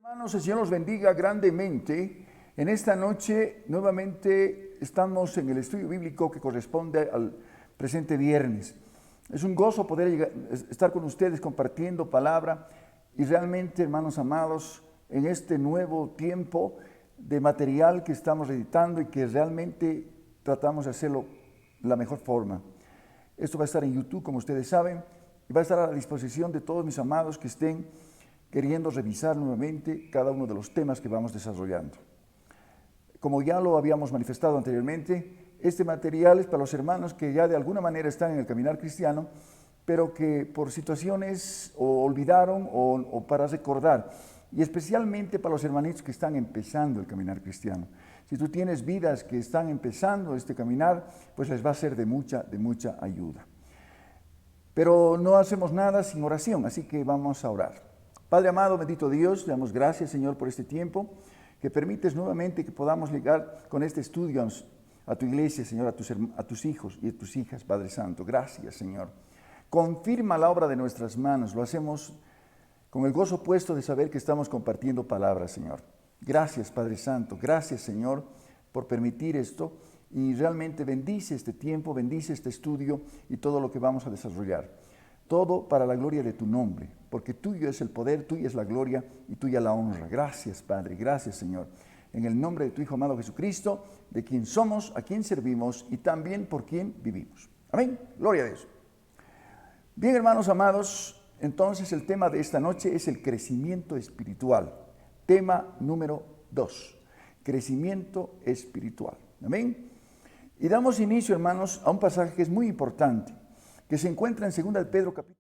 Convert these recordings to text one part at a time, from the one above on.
Hermanos, el Señor los bendiga grandemente. En esta noche nuevamente estamos en el estudio bíblico que corresponde al presente viernes. Es un gozo poder estar con ustedes compartiendo palabra y realmente, hermanos amados, en este nuevo tiempo de material que estamos editando y que realmente tratamos de hacerlo de la mejor forma. Esto va a estar en YouTube, como ustedes saben, y va a estar a la disposición de todos mis amados que estén queriendo revisar nuevamente cada uno de los temas que vamos desarrollando. Como ya lo habíamos manifestado anteriormente, este material es para los hermanos que ya de alguna manera están en el caminar cristiano, pero que por situaciones o olvidaron o para recordar, y especialmente para los hermanitos que están empezando el caminar cristiano. Si tú tienes vidas que están empezando este caminar, pues les va a ser de mucha ayuda. Pero no hacemos nada sin oración, así que vamos a orar. Padre amado, bendito Dios, le damos gracias, Señor, por este tiempo, que permites nuevamente que podamos llegar con este estudio a tu iglesia, Señor, a tus hijos y a tus hijas, Padre Santo. Gracias, Señor. Confirma la obra de nuestras manos, lo hacemos con el gozo puesto de saber que estamos compartiendo palabras, Señor. Gracias, Padre Santo, gracias, Señor, por permitir esto y realmente bendice este tiempo, bendice este estudio y todo lo que vamos a desarrollar. Todo para la gloria de tu nombre, porque tuyo es el poder, tuya es la gloria y tuya la honra. Gracias, Padre, gracias, Señor. En el nombre de tu Hijo amado Jesucristo, de quien somos, a quien servimos y también por quien vivimos. Amén. Gloria a Dios. Bien, hermanos amados, entonces el tema de esta noche es el crecimiento espiritual. Tema número 2, crecimiento espiritual. Amén. Y damos inicio, hermanos, a un pasaje que es muy importante, que se encuentra en 2 de Pedro capítulo.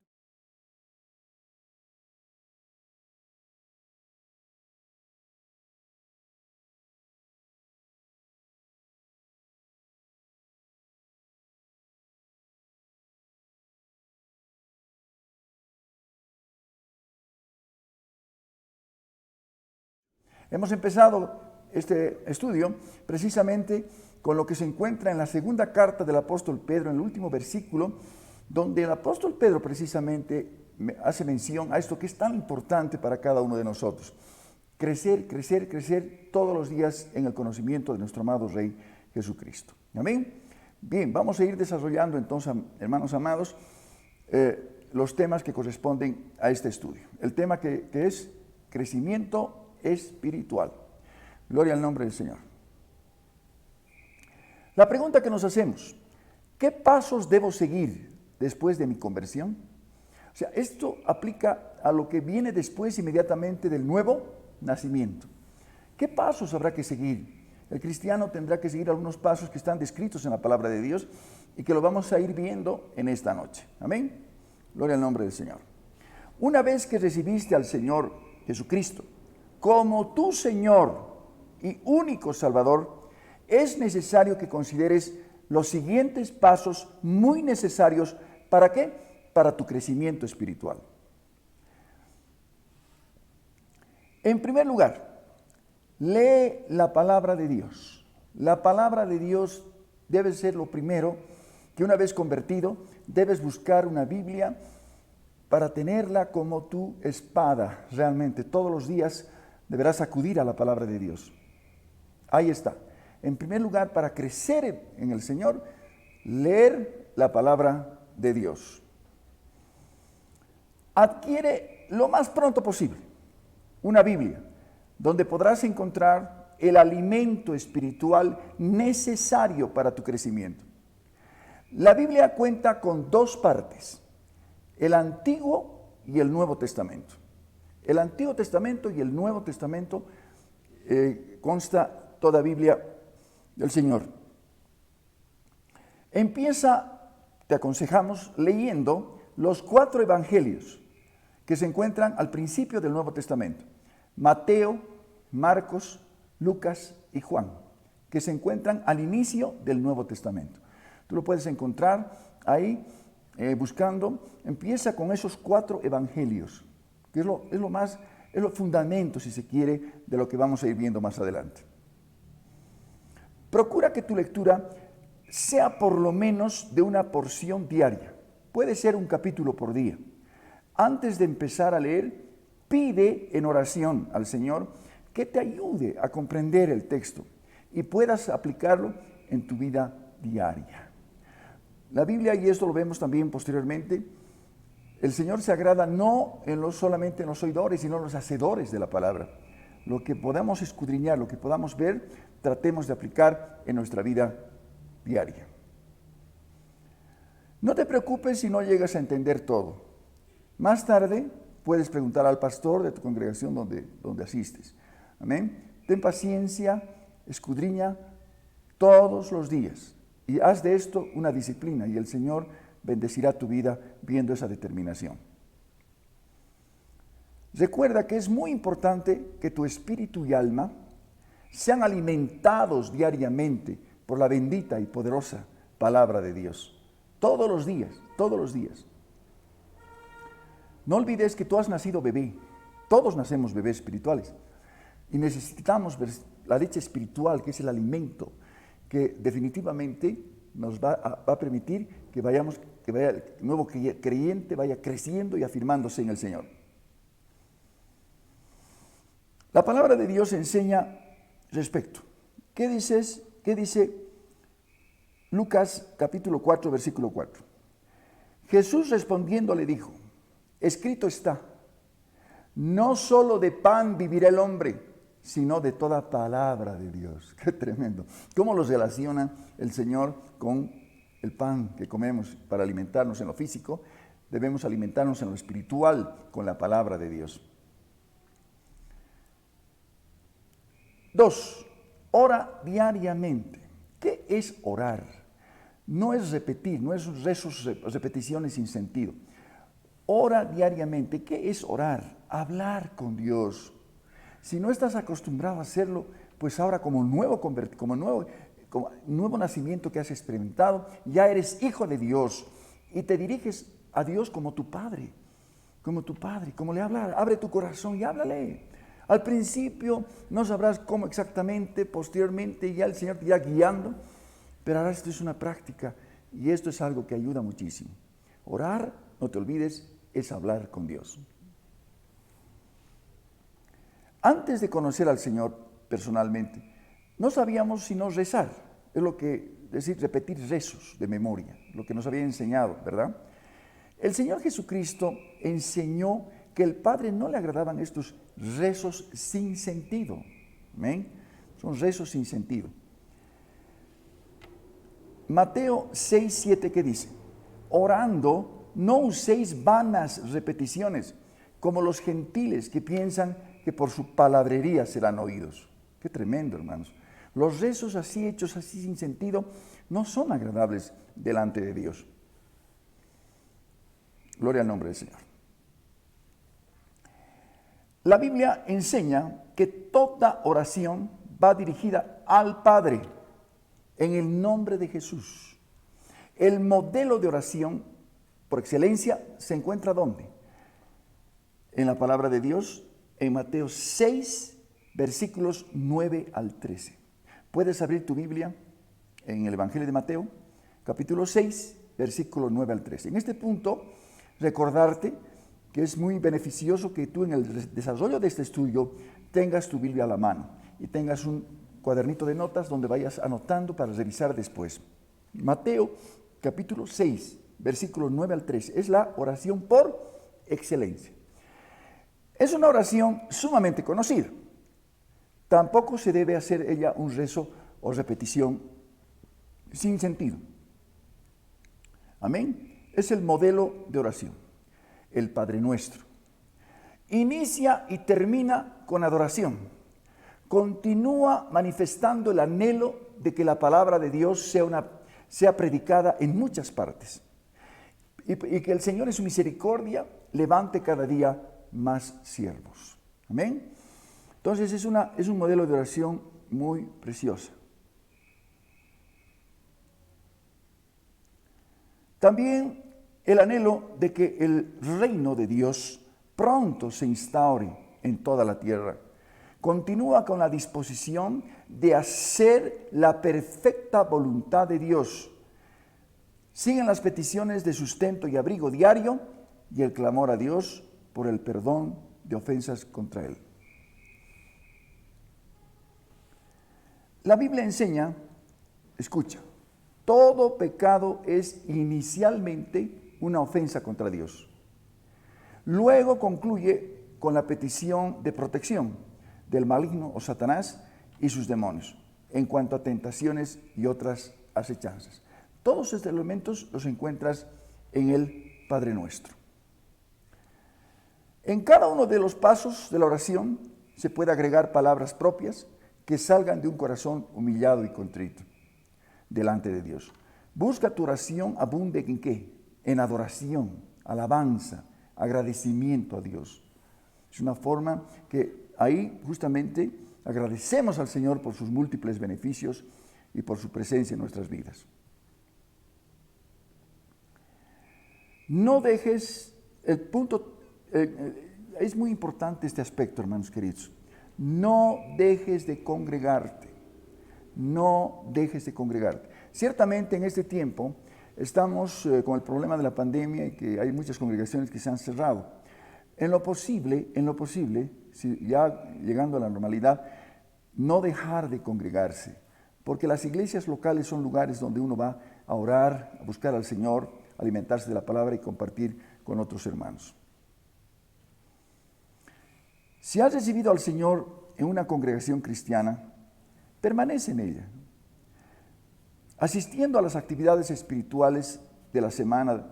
Hemos empezado este estudio precisamente con lo que se encuentra en la segunda carta del apóstol Pedro, en el último versículo, donde el apóstol Pedro precisamente hace mención a esto que es tan importante para cada uno de nosotros. Crecer, crecer, crecer todos los días en el conocimiento de nuestro amado Rey Jesucristo. ¿Amén? Bien, vamos a ir desarrollando entonces, hermanos amados, los temas que corresponden a este estudio. El tema que es crecimiento espiritual. Gloria al nombre del Señor. La pregunta que nos hacemos, ¿qué pasos debo seguir después de mi conversión? O sea, esto aplica a lo que viene después inmediatamente del nuevo nacimiento. ¿Qué pasos habrá que seguir? El cristiano tendrá que seguir algunos pasos que están descritos en la palabra de Dios y que lo vamos a ir viendo en esta noche. Amén. Gloria al nombre del Señor. Una vez que recibiste al Señor Jesucristo como tu Señor y único Salvador, es necesario que consideres los siguientes pasos muy necesarios. ¿Para qué? Para tu crecimiento espiritual. En primer lugar, lee la palabra de Dios. La palabra de Dios debe ser lo primero que una vez convertido, debes buscar una Biblia para tenerla como tu espada. Realmente, todos los días deberás acudir a la palabra de Dios. Ahí está. En primer lugar, para crecer en el Señor, leer la palabra de Dios. Adquiere lo más pronto posible una Biblia, donde podrás encontrar el alimento espiritual necesario para tu crecimiento. La Biblia cuenta con dos partes, el Antiguo y el Nuevo Testamento. El Antiguo Testamento y el Nuevo Testamento consta toda Biblia del Señor. Empieza, te aconsejamos, leyendo los 4 evangelios que se encuentran al principio del Nuevo Testamento. Mateo, Marcos, Lucas y Juan, que se encuentran al inicio del Nuevo Testamento. Tú lo puedes encontrar ahí buscando. Empieza con esos 4 evangelios, que es lo fundamento, si se quiere, de lo que vamos a ir viendo más adelante. Procura que tu lectura sea por lo menos de una porción diaria. Puede ser un capítulo por día. Antes de empezar a leer, Pide en oración al Señor que te ayude a comprender el texto y puedas aplicarlo en tu vida diaria. La Biblia, y esto lo vemos también posteriormente, el Señor se agrada no solamente en los oidores, sino en los hacedores de la palabra. Lo que podamos escudriñar, lo que podamos ver, tratemos de aplicar en nuestra vida diaria. No te preocupes si no llegas a entender todo. Más tarde puedes preguntar al pastor de tu congregación donde asistes. Amén. Ten paciencia, escudriña todos los días y haz de esto una disciplina y el Señor bendecirá tu vida viendo esa determinación. Recuerda que es muy importante que tu espíritu y alma sean alimentados diariamente por la bendita y poderosa palabra de Dios. Todos los días, todos los días. No olvides que tú has nacido bebé. Todos nacemos bebés espirituales. Y necesitamos la leche espiritual, que es el alimento, que definitivamente nos va a permitir que el nuevo creyente vaya creciendo y afirmándose en el Señor. La palabra de Dios enseña respecto. ¿Qué dice Lucas capítulo 4, versículo 4? Jesús respondiendo le dijo, escrito está, no solo de pan vivirá el hombre, sino de toda palabra de Dios. Qué tremendo. ¿Cómo lo relaciona el Señor con el pan que comemos para alimentarnos en lo físico? Debemos alimentarnos en lo espiritual con la palabra de Dios. 2. Ora diariamente. ¿Qué es orar? No es repetir, no es repeticiones sin sentido. Ora diariamente. ¿Qué es orar? Hablar con Dios. Si no estás acostumbrado a hacerlo, pues ahora como nuevo nacimiento que has experimentado, ya eres hijo de Dios y te diriges a Dios como tu Padre, como le hablas. Abre tu corazón y háblale. Al principio no sabrás cómo exactamente, posteriormente ya el Señor te irá guiando, pero ahora esto es una práctica y esto es algo que ayuda muchísimo. Orar, no te olvides, es hablar con Dios. Antes de conocer al Señor personalmente, no sabíamos sino rezar, repetir rezos de memoria, lo que nos había enseñado, ¿verdad? El Señor Jesucristo enseñó que al Padre no le agradaban estos rezos sin sentido. ¿Amén? Son rezos sin sentido. Mateo 6, 7, ¿qué dice? Orando, no uséis vanas repeticiones, como los gentiles que piensan que por su palabrería serán oídos. Qué tremendo, hermanos. Los rezos así, hechos así sin sentido, no son agradables delante de Dios. Gloria al nombre del Señor. La Biblia enseña que toda oración va dirigida al Padre en el nombre de Jesús. El modelo de oración por excelencia se encuentra ¿dónde? En la palabra de Dios, en Mateo 6, versículos 9 al 13. Puedes abrir tu Biblia en el Evangelio de Mateo, capítulo 6, versículo 9 al 13. En este punto, recordarte que es muy beneficioso que tú en el desarrollo de este estudio tengas tu Biblia a la mano y tengas un cuadernito de notas donde vayas anotando para revisar después. Mateo capítulo 6, versículos 9 al 13, es la oración por excelencia. Es una oración sumamente conocida. Tampoco se debe hacer ella un rezo o repetición sin sentido. Amén. Es el modelo de oración, el Padre Nuestro. Inicia y termina con adoración. Continúa manifestando el anhelo de que la palabra de Dios sea predicada en muchas partes. Y que el Señor en su misericordia levante cada día más siervos. Amén. Entonces es un modelo de oración muy preciosa. También el anhelo de que el reino de Dios pronto se instaure en toda la tierra. Continúa con la disposición de hacer la perfecta voluntad de Dios. Siguen las peticiones de sustento y abrigo diario y el clamor a Dios por el perdón de ofensas contra Él. La Biblia enseña, escucha, todo pecado es inicialmente una ofensa contra Dios. Luego concluye con la petición de protección del maligno o Satanás y sus demonios en cuanto a tentaciones y otras acechanzas. Todos estos elementos los encuentras en el Padre Nuestro. En cada uno de los pasos de la oración se puede agregar palabras propias que salgan de un corazón humillado y contrito delante de Dios. Busca tu oración abunde en ¿qué? En adoración, alabanza, agradecimiento a Dios. Es una forma que ahí justamente agradecemos al Señor por sus múltiples beneficios y por su presencia en nuestras vidas. No dejes el punto, es muy importante este aspecto, hermanos queridos. No dejes de congregarte. No dejes de congregarte. Ciertamente en este tiempo estamos con el problema de la pandemia y que hay muchas congregaciones que se han cerrado. En lo posible, si ya llegando a la normalidad, no dejar de congregarse, porque las iglesias locales son lugares donde uno va a orar, a buscar al Señor, alimentarse de la palabra y compartir con otros hermanos. Si has recibido al Señor en una congregación cristiana, permanece en ella, asistiendo a las actividades espirituales de la semana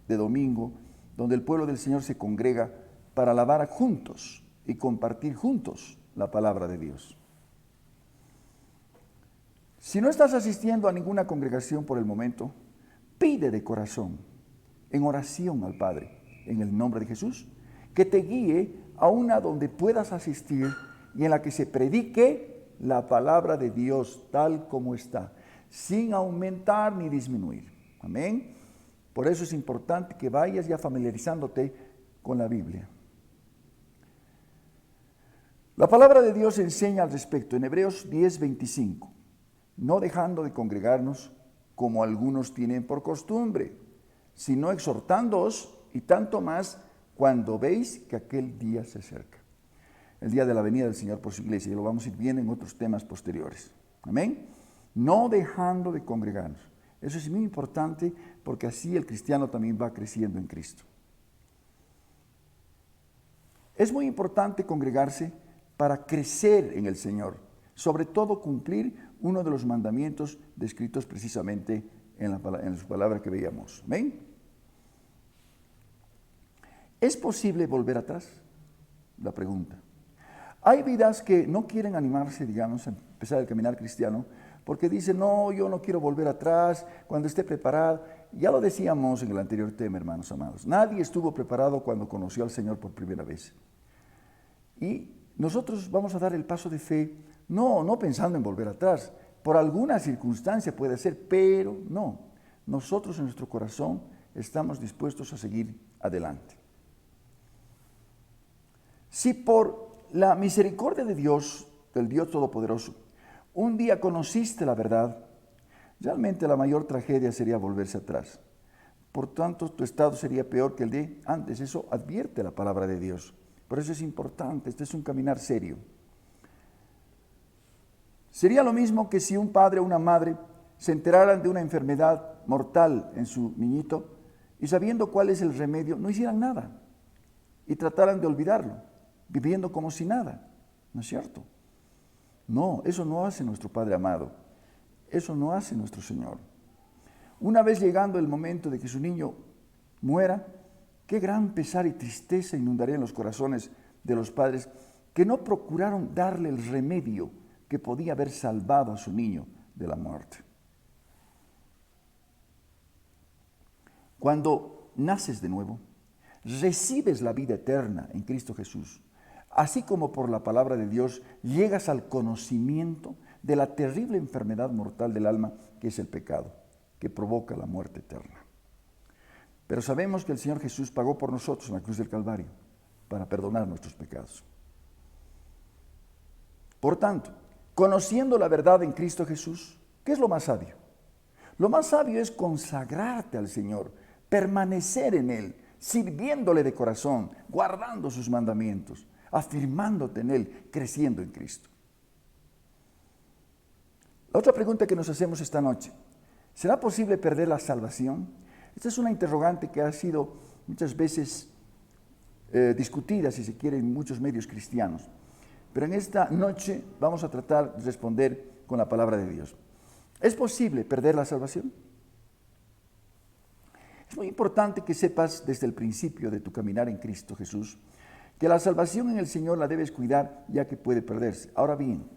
de domingo, donde el pueblo del Señor se congrega para alabar juntos y compartir juntos la palabra de Dios. Si no estás asistiendo a ninguna congregación por el momento, pide de corazón, en oración al Padre, en el nombre de Jesús, que te guíe a una donde puedas asistir y en la que se predique la palabra de Dios tal como está, sin aumentar ni disminuir. Amén. Por eso es importante que vayas ya familiarizándote con la Biblia. La palabra de Dios enseña al respecto en Hebreos 10:25, no dejando de congregarnos como algunos tienen por costumbre, sino exhortándoos y tanto más cuando veis que aquel día se acerca. El día de la venida del Señor por su iglesia, y lo vamos a ir viendo en otros temas posteriores. Amén. No dejando de congregarnos. Eso es muy importante porque así el cristiano también va creciendo en Cristo. Es muy importante congregarse para crecer en el Señor, sobre todo cumplir uno de los mandamientos descritos precisamente en su palabra que veíamos. ¿Amén? ¿Es posible volver atrás? La pregunta. Hay vidas que no quieren animarse, digamos, a empezar el caminar cristiano, porque dicen, no, yo no quiero volver atrás cuando esté preparado. Ya lo decíamos en el anterior tema, hermanos amados. Nadie estuvo preparado cuando conoció al Señor por primera vez. Y nosotros vamos a dar el paso de fe, no pensando en volver atrás. Por alguna circunstancia puede ser, pero no. Nosotros en nuestro corazón estamos dispuestos a seguir adelante. Si por la misericordia de Dios, del Dios Todopoderoso, un día conociste la verdad, realmente la mayor tragedia sería volverse atrás. Por tanto, tu estado sería peor que el de antes. Eso advierte la palabra de Dios. Por eso es importante, este es un caminar serio. Sería lo mismo que si un padre o una madre se enteraran de una enfermedad mortal en su niñito y sabiendo cuál es el remedio, no hicieran nada y trataran de olvidarlo, viviendo como si nada, ¿no es cierto? No, eso no hace nuestro Padre amado, eso no hace nuestro Señor. Una vez llegando el momento de que su niño muera, qué gran pesar y tristeza inundaría en los corazones de los padres que no procuraron darle el remedio que podía haber salvado a su niño de la muerte. Cuando naces de nuevo, recibes la vida eterna en Cristo Jesús, así como por la palabra de Dios llegas al conocimiento de la terrible enfermedad mortal del alma que es el pecado, que provoca la muerte eterna. Pero sabemos que el Señor Jesús pagó por nosotros en la cruz del Calvario para perdonar nuestros pecados. Por tanto, conociendo la verdad en Cristo Jesús, ¿qué es lo más sabio? Lo más sabio es consagrarte al Señor, permanecer en Él, sirviéndole de corazón, guardando sus mandamientos, afirmándote en Él, creciendo en Cristo. La otra pregunta que nos hacemos esta noche: ¿será posible perder la salvación? Esta es una interrogante que ha sido muchas veces discutida, si se quiere, en muchos medios cristianos. Pero en esta noche vamos a tratar de responder con la palabra de Dios. ¿Es posible perder la salvación? Es muy importante que sepas desde el principio de tu caminar en Cristo Jesús que la salvación en el Señor la debes cuidar, ya que puede perderse. Ahora bien,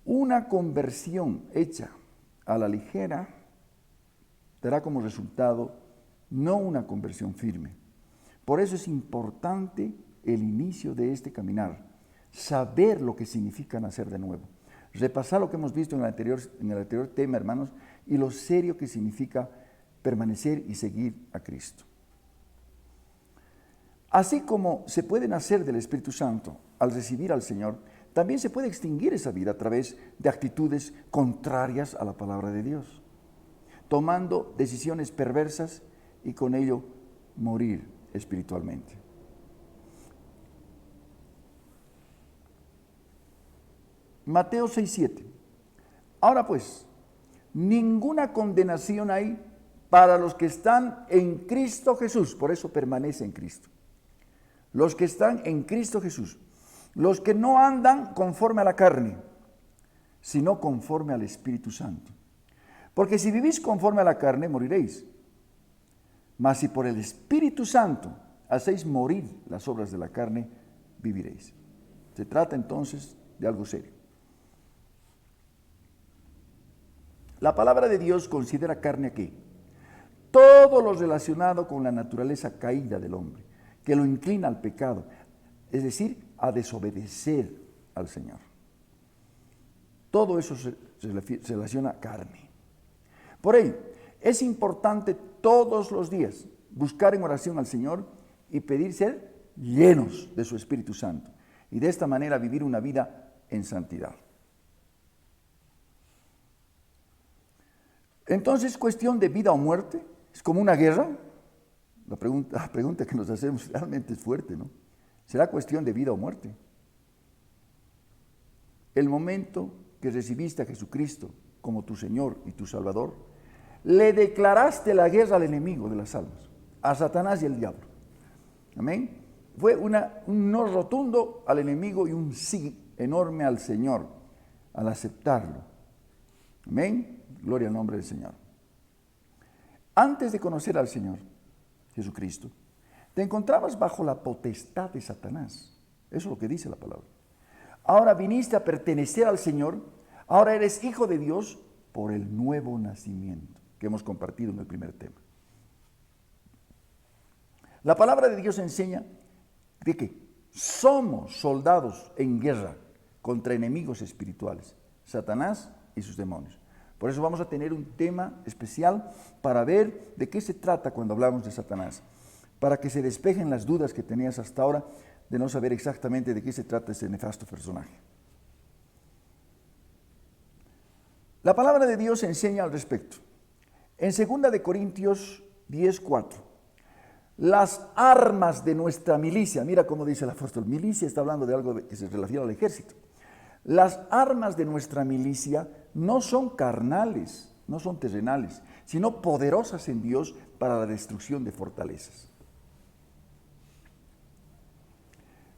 una conversión hecha a la ligera dará como resultado no una conversión firme. Por eso es importante el inicio de este caminar, saber lo que significa nacer de nuevo, repasar lo que hemos visto en el anterior tema, hermanos, y lo serio que significa permanecer y seguir a Cristo. Así como se puede nacer del Espíritu Santo al recibir al Señor, también se puede extinguir esa vida a través de actitudes contrarias a la palabra de Dios, tomando decisiones perversas y con ello morir espiritualmente. Mateo 6:7. Ahora pues, ninguna condenación hay para los que están en Cristo Jesús. Por eso permanece en Cristo. Los que están en Cristo Jesús. Los que no andan conforme a la carne, sino conforme al Espíritu Santo. Porque si vivís conforme a la carne, moriréis. Mas si por el Espíritu Santo hacéis morir las obras de la carne, viviréis. Se trata entonces de algo serio. La palabra de Dios considera carne aquí todo lo relacionado con la naturaleza caída del hombre, que lo inclina al pecado, es decir, a desobedecer al Señor. Todo eso se relaciona a carne. Por ello, es importante todos los días buscar en oración al Señor y pedir ser llenos de su Espíritu Santo, y de esta manera vivir una vida en santidad. Entonces, cuestión de vida o muerte, es como una guerra. La pregunta que nos hacemos realmente es fuerte, ¿no? ¿Será cuestión de vida o muerte? El momento que recibiste a Jesucristo como tu Señor y tu Salvador, le declaraste la guerra al enemigo de las almas, a Satanás y al diablo. Amén. Fue un no rotundo al enemigo y un sí enorme al Señor al aceptarlo. Amén. Gloria al nombre del Señor. Antes de conocer al Señor Jesucristo, te encontrabas bajo la potestad de Satanás. Eso es lo que dice la palabra. Ahora viniste a pertenecer al Señor. Ahora eres hijo de Dios por el nuevo nacimiento que hemos compartido en el primer tema. La palabra de Dios enseña de que somos soldados en guerra contra enemigos espirituales, Satanás y sus demonios. Por eso vamos a tener un tema especial para ver de qué se trata cuando hablamos de Satanás, para que se despejen las dudas que tenías hasta ahora de no saber exactamente de qué se trata ese nefasto personaje. La palabra de Dios enseña al respecto. En 2 de Corintios 10:4, las armas de nuestra milicia, mira cómo dice el apóstol, milicia está hablando de algo que se relaciona al ejército. Las armas de nuestra milicia no son carnales, no son terrenales, sino poderosas en Dios para la destrucción de fortalezas.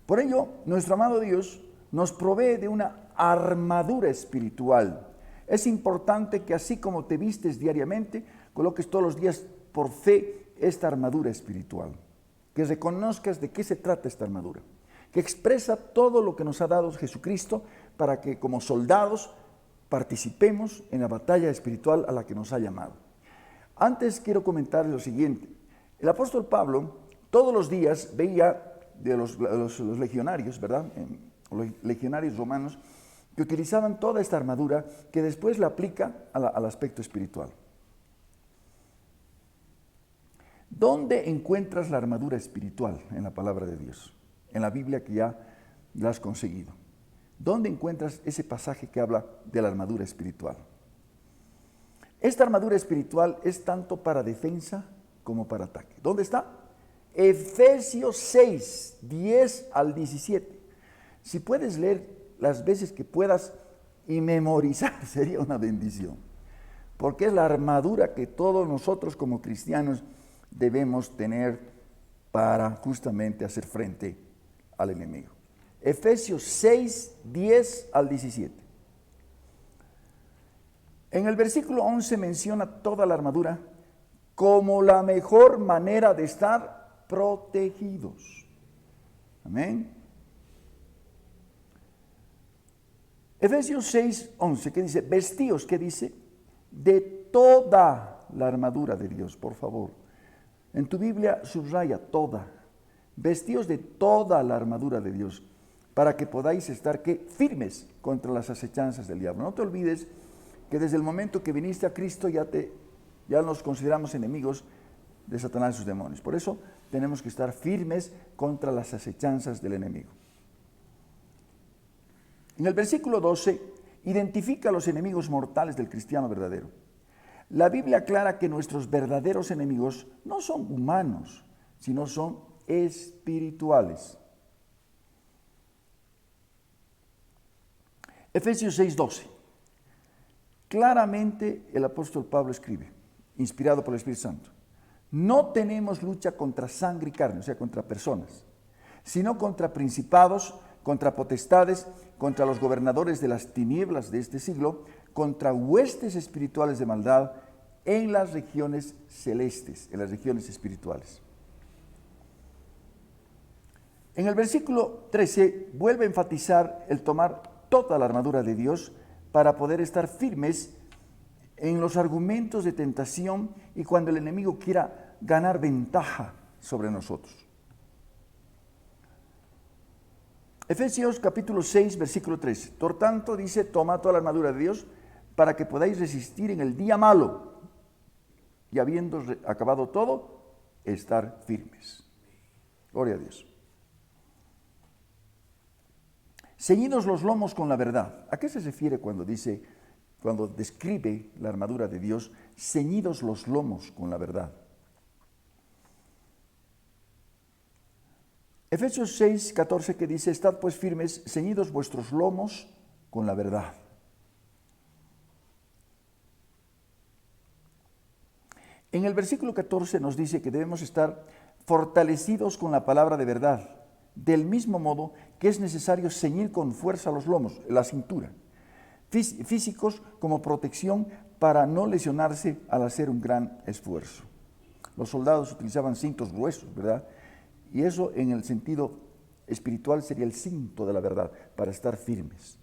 Por ello, nuestro amado Dios nos provee de una armadura espiritual. Es importante que así como te vistes diariamente, coloques todos los días por fe esta armadura espiritual. Que reconozcas de qué se trata esta armadura. Que expresa todo lo que nos ha dado Jesucristo para que como soldados participemos en la batalla espiritual a la que nos ha llamado. Antes quiero comentar lo siguiente. El apóstol Pablo todos los días veía de los legionarios, ¿verdad? Los legionarios romanos que utilizaban toda esta armadura que después la aplica al aspecto espiritual. ¿Dónde encuentras la armadura espiritual en la palabra de Dios? En la Biblia que ya la has conseguido. ¿Dónde encuentras ese pasaje que habla de la armadura espiritual? Esta armadura espiritual es tanto para defensa como para ataque. ¿Dónde está? Efesios 6, 10 al 17. Si puedes leer las veces que puedas y memorizar, sería una bendición. Porque es la armadura que todos nosotros como cristianos debemos tener para justamente hacer frente al enemigo. Efesios 6, 10 al 17. En el versículo 11 menciona toda la armadura como la mejor manera de estar protegidos. Amén. Efesios 6, 11, ¿qué dice? Vestíos, ¿qué dice? De toda la armadura de Dios, por favor. En tu Biblia subraya toda. Vestíos de toda la armadura de Dios, para que podáis estar ¿qué? Firmes contra las acechanzas del diablo. No te olvides que desde el momento que viniste a Cristo ya nos consideramos enemigos de Satanás y sus demonios. Por eso tenemos que estar firmes contra las acechanzas del enemigo. En el versículo 12, identifica a los enemigos mortales del cristiano verdadero. La Biblia aclara que nuestros verdaderos enemigos no son humanos, sino son espirituales. Efesios 6:12. Claramente el apóstol Pablo escribe, inspirado por el Espíritu Santo: no tenemos lucha contra sangre y carne, o sea, contra personas, sino contra principados, contra potestades, contra los gobernadores de las tinieblas de este siglo, contra huestes espirituales de maldad en las regiones celestes, en las regiones espirituales. En el versículo 13 vuelve a enfatizar el tomar toda la armadura de Dios para poder estar firmes en los argumentos de tentación y cuando el enemigo quiera ganar ventaja sobre nosotros. Efesios capítulo 6, versículo 13. Por tanto, dice, toma toda la armadura de Dios para que podáis resistir en el día malo y habiendo acabado todo, estar firmes. Gloria a Dios. Ceñidos los lomos con la verdad. ¿A qué se refiere cuando describe la armadura de Dios? Ceñidos los lomos con la verdad. Efesios 6, 14 que dice, estad pues firmes, ceñidos vuestros lomos con la verdad. En el versículo 14 nos dice que debemos estar fortalecidos con la palabra de verdad, del mismo modo que es necesario ceñir con fuerza los lomos, la cintura, físicos como protección para no lesionarse al hacer un gran esfuerzo. Los soldados utilizaban cintos gruesos, ¿verdad? Y eso en el sentido espiritual sería el cinto de la verdad, para estar firmes.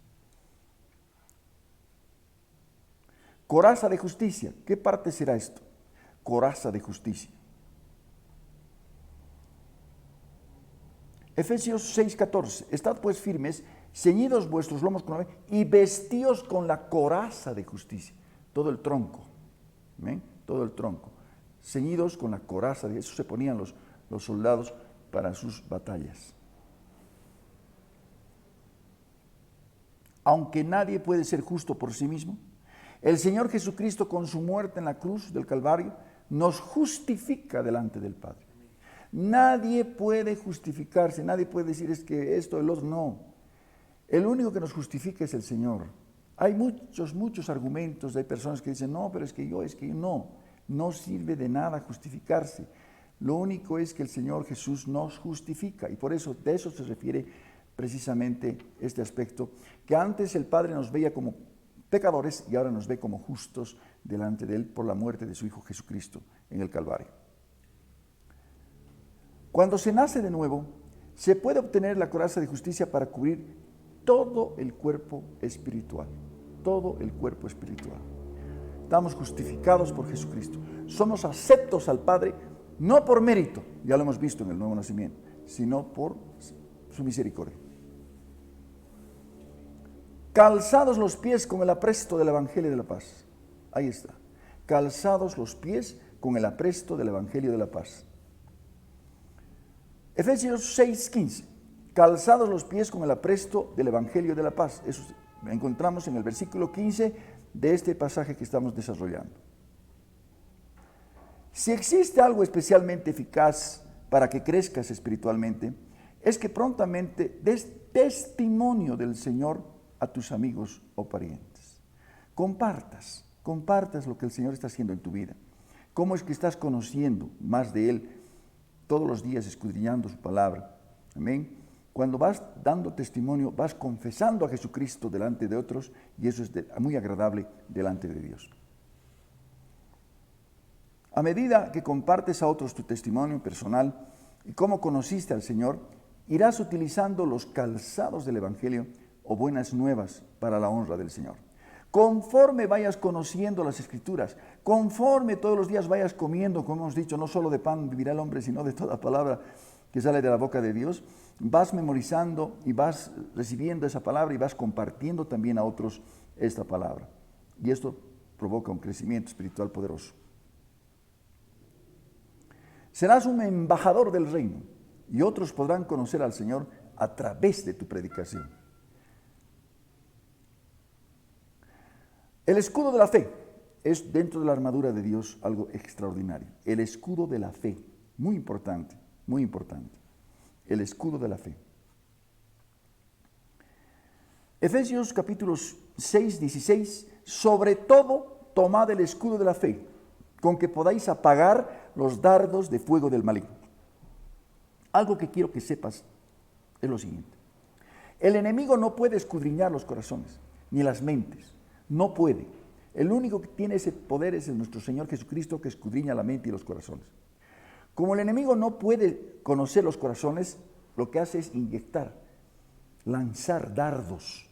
Coraza de justicia. ¿Qué parte será esto? Coraza de justicia. Efesios 6:14. Estad pues firmes, ceñidos vuestros lomos con la verdad y vestíos con la coraza de justicia. Todo el tronco. ¿Ven? Todo el tronco. Ceñidos con la coraza. De eso se ponían los soldados para sus batallas. Aunque nadie puede ser justo por sí mismo, el Señor Jesucristo con su muerte en la cruz del Calvario nos justifica delante del Padre. Nadie puede justificarse, nadie puede decir es que esto, el otro, no. El único que nos justifica es el Señor. Hay muchos argumentos, hay personas que dicen, no, pero es que yo, no sirve de nada justificarse. Lo único es que el Señor Jesús nos justifica y por eso, de eso se refiere precisamente este aspecto, que antes el Padre nos veía como pecadores y ahora nos ve como justos delante de Él por la muerte de su Hijo Jesucristo en el Calvario. Cuando se nace de nuevo, se puede obtener la coraza de justicia para cubrir todo el cuerpo espiritual, todo el cuerpo espiritual. Estamos justificados por Jesucristo, somos aceptos al Padre, no por mérito, ya lo hemos visto en el nuevo nacimiento, sino por su misericordia. Calzados los pies con el apresto del Evangelio de la paz. Ahí está. Calzados los pies con el apresto del Evangelio de la paz. Efesios 6:15. Calzados los pies con el apresto del Evangelio de la paz. Eso lo encontramos en el versículo 15 de este pasaje que estamos desarrollando. Si existe algo especialmente eficaz para que crezcas espiritualmente, es que prontamente des testimonio del Señor a tus amigos o parientes. Compartas lo que el Señor está haciendo en tu vida. Cómo es que estás conociendo más de Él todos los días, escudriñando su palabra. Amén. Cuando vas dando testimonio, vas confesando a Jesucristo delante de otros, y eso es muy agradable delante de Dios. A medida que compartes a otros tu testimonio personal y cómo conociste al Señor, irás utilizando los calzados del Evangelio o buenas nuevas para la honra del Señor. Conforme vayas conociendo las Escrituras, conforme todos los días vayas comiendo, como hemos dicho, no solo de pan vivirá el hombre, sino de toda palabra que sale de la boca de Dios, vas memorizando y vas recibiendo esa palabra y vas compartiendo también a otros esta palabra. Y esto provoca un crecimiento espiritual poderoso. Serás un embajador del reino y otros podrán conocer al Señor a través de tu predicación. El escudo de la fe es dentro de la armadura de Dios algo extraordinario. El escudo de la fe, muy importante, muy importante. El escudo de la fe. Efesios capítulos 6, 16, sobre todo tomad el escudo de la fe, con que podáis apagar los dardos de fuego del maligno. Algo que quiero que sepas es lo siguiente. El enemigo no puede escudriñar los corazones, ni las mentes. No puede. El único que tiene ese poder es nuestro Señor Jesucristo, que escudriña la mente y los corazones. Como el enemigo no puede conocer los corazones, lo que hace es inyectar, lanzar dardos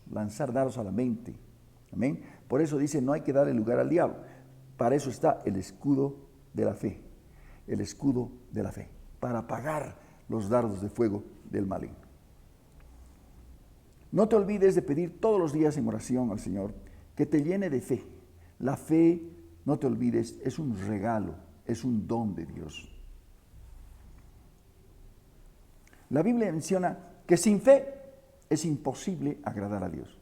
a la mente. Amén. Por eso dice, no hay que darle lugar al diablo. Para eso está el escudo de la fe. El escudo de la fe. Para apagar los dardos de fuego del maligno. No te olvides de pedir todos los días en oración al Señor que te llene de fe. La fe, no te olvides, es un regalo, es un don de Dios. La Biblia menciona que sin fe es imposible agradar a Dios,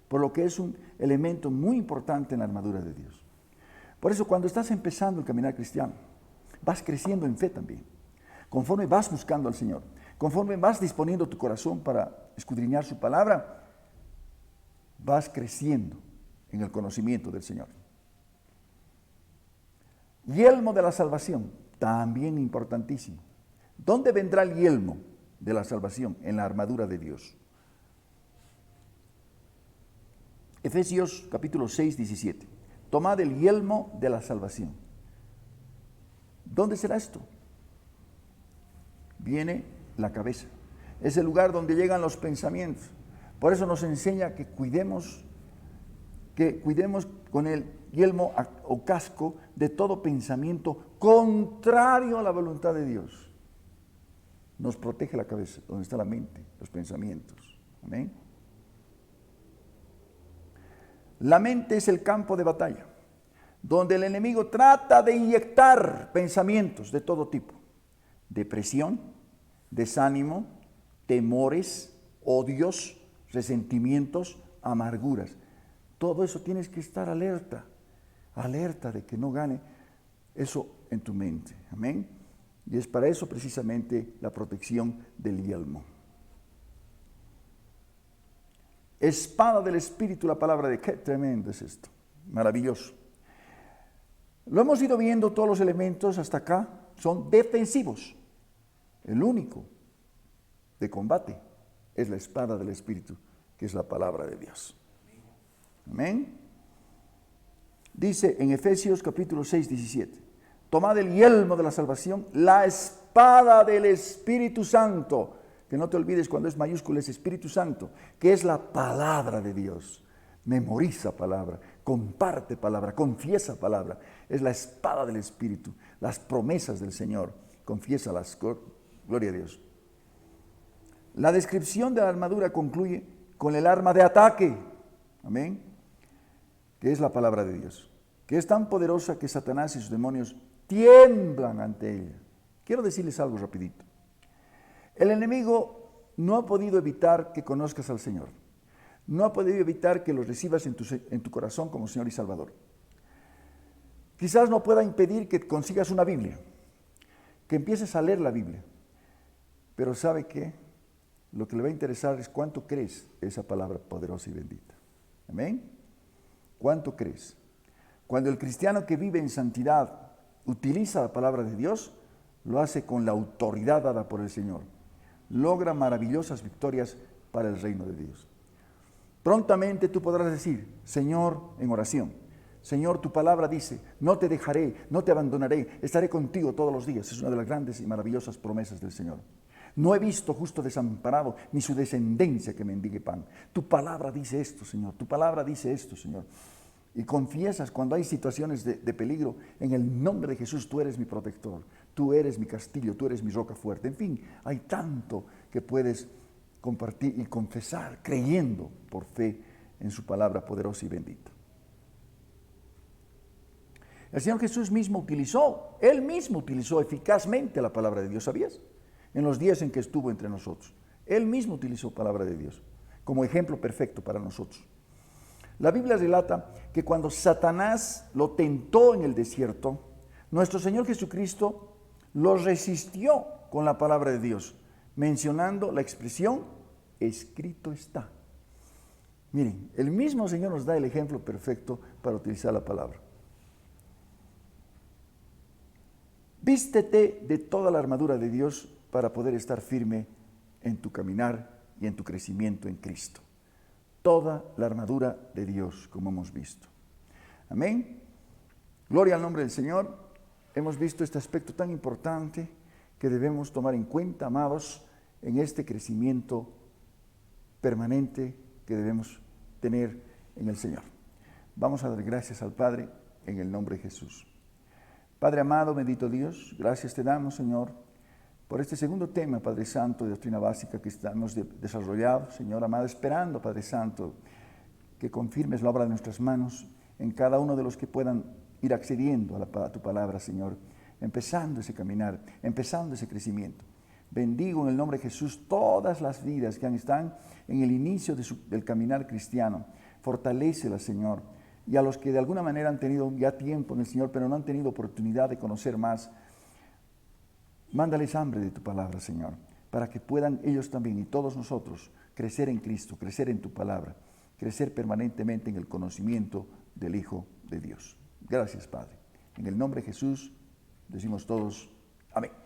por lo que es un elemento muy importante en la armadura de Dios. Por eso cuando estás empezando el caminar cristiano, vas creciendo en fe también. Conforme vas buscando al Señor, conforme vas disponiendo tu corazón para escudriñar su palabra, vas creciendo en el conocimiento del Señor. Yelmo de la salvación, también importantísimo. ¿Dónde vendrá el yelmo de la salvación? En la armadura de Dios. Efesios capítulo 6, 17. Tomad el yelmo de la salvación. ¿Dónde será esto? Viene la cabeza. Es el lugar donde llegan los pensamientos. Por eso nos enseña que cuidemos con el yelmo o casco de todo pensamiento contrario a la voluntad de Dios. Nos protege la cabeza, donde está la mente, los pensamientos. Amén. La mente es el campo de batalla, donde el enemigo trata de inyectar pensamientos de todo tipo. Depresión, desánimo, temores, odios, resentimientos, amarguras. Todo eso tienes que estar alerta de que no gane eso en tu mente. Amén. Y es para eso precisamente la protección del yelmo. Espada del Espíritu, la palabra de qué tremendo es esto. Maravilloso. Lo hemos ido viendo, todos los elementos hasta acá son defensivos. El único de combate es la espada del Espíritu, que es la palabra de Dios. Amén. Dice en Efesios capítulo 6, 17. Tomad el yelmo de la salvación, la espada del Espíritu Santo. Que no te olvides cuando es mayúscula es Espíritu Santo, que es la palabra de Dios. Memoriza palabra, comparte palabra, confiesa palabra. Es la espada del Espíritu, las promesas del Señor. Confiésalas, gloria a Dios. La descripción de la armadura concluye con el arma de ataque. Amén. Que es la palabra de Dios. Que es tan poderosa que Satanás y sus demonios tiemblan ante ella. Quiero decirles algo rapidito. El enemigo no ha podido evitar que conozcas al Señor. No ha podido evitar que lo recibas en tu corazón como Señor y Salvador. Quizás no pueda impedir que consigas una Biblia, que empieces a leer la Biblia. Pero ¿sabe qué? Lo que le va a interesar es cuánto crees esa palabra poderosa y bendita. Amén. ¿Cuánto crees? Cuando el cristiano que vive en santidad utiliza la palabra de Dios, lo hace con la autoridad dada por el Señor. Logra maravillosas victorias para el reino de Dios. Prontamente tú podrás decir, Señor, en oración, Señor, tu palabra dice, no te dejaré, no te abandonaré, estaré contigo todos los días. Es una de las grandes y maravillosas promesas del Señor. No he visto justo desamparado, ni su descendencia que mendigue pan. Tu palabra dice esto, Señor, tu palabra dice esto, Señor. Y confiesas cuando hay situaciones de peligro, en el nombre de Jesús, tú eres mi protector, tú eres mi castillo, tú eres mi roca fuerte. En fin, hay tanto que puedes compartir y confesar, creyendo por fe en su palabra poderosa y bendita. El Señor Jesús Él mismo utilizó eficazmente la palabra de Dios, ¿sabías? En los días en que estuvo entre nosotros. Él mismo utilizó palabra de Dios como ejemplo perfecto para nosotros. La Biblia relata que cuando Satanás lo tentó en el desierto, nuestro Señor Jesucristo lo resistió con la palabra de Dios, mencionando la expresión, escrito está. Miren, el mismo Señor nos da el ejemplo perfecto para utilizar la palabra. Vístete de toda la armadura de Dios para poder estar firme en tu caminar y en tu crecimiento en Cristo. Toda la armadura de Dios, como hemos visto. Amén. Gloria al nombre del Señor. Hemos visto este aspecto tan importante que debemos tomar en cuenta, amados, en este crecimiento permanente que debemos tener en el Señor. Vamos a dar gracias al Padre en el nombre de Jesús. Padre amado, bendito Dios, gracias te damos, Señor, por este segundo tema, Padre Santo, de doctrina básica que hemos desarrollado, Señor amado, esperando, Padre Santo, que confirmes la obra de nuestras manos en cada uno de los que puedan ir accediendo a tu palabra, Señor, empezando ese caminar, empezando ese crecimiento. Bendigo en el nombre de Jesús todas las vidas que están en el inicio del caminar cristiano. Fortalécelas, Señor. Y a los que de alguna manera han tenido ya tiempo en el Señor, pero no han tenido oportunidad de conocer más, mándales hambre de tu palabra, Señor, para que puedan ellos también y todos nosotros crecer en Cristo, crecer en tu palabra, crecer permanentemente en el conocimiento del Hijo de Dios. Gracias, Padre. En el nombre de Jesús decimos todos, amén.